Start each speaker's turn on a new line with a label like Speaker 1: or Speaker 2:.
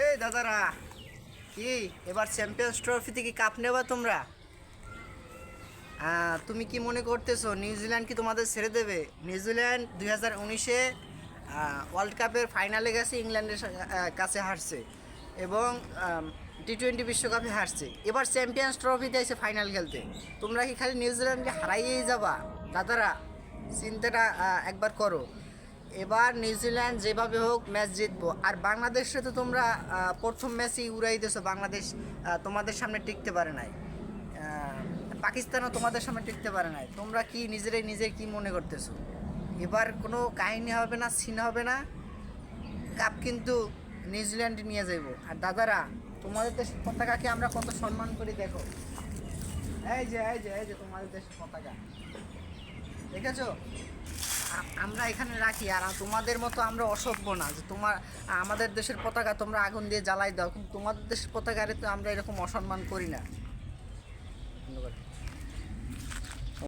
Speaker 1: এই দাদারা, কি এবার চ্যাম্পিয়ন্স ট্রফিতে কি কাপ নেবা তোমরা? তুমি কি মনে করতেছো নিউজিল্যান্ড কি তোমাদের ছেড়ে দেবে? নিউজিল্যান্ড 2019-এ ওয়ার্ল্ড কাপের ফাইনালে গেছে, ইংল্যান্ডের কাছে হারছে এবং টি-20 বিশ্বকাপে হারছে। এবার চ্যাম্পিয়ন্স ট্রফিতে এসে ফাইনাল খেলতে তোমরা কি খালি নিউজিল্যান্ডকে হারাইয়েই যাবা? দাদারা, চিন্তাটা একবার করো। এবার নিউজিল্যান্ড যেভাবে হোক ম্যাচ জিতবো। আর বাংলাদেশে তো তোমরা প্রথম ম্যাচেই উড়াই দিয়েছো। বাংলাদেশ তোমাদের সামনে টিকতে পারে নাই। পাকিস্তানও তোমাদের সামনে টিকতে পারে নাই। তোমরা কি নিজের কি মনে করতেছো? এবার কোনো কাহিনী হবে না, সিন হবে না, কাপ কিন্তু নিউজিল্যান্ড নিয়ে যাইব। আর দাদারা, তোমাদের দেশের পতাকাকে আমরা কত সম্মান করি দেখো। এই যে তোমাদের দেশের পতাকা দেখেছো? আমরা এখানে রাখি। আর তোমাদের মতো আমরা অসভ্য না যে আমাদের দেশের পতাকা তোমরা আগুন দিয়ে জ্বালাই দাও, কিন্তু তোমাদের দেশের পতাকারে তো আমরা এরকম অসম্মান করি না।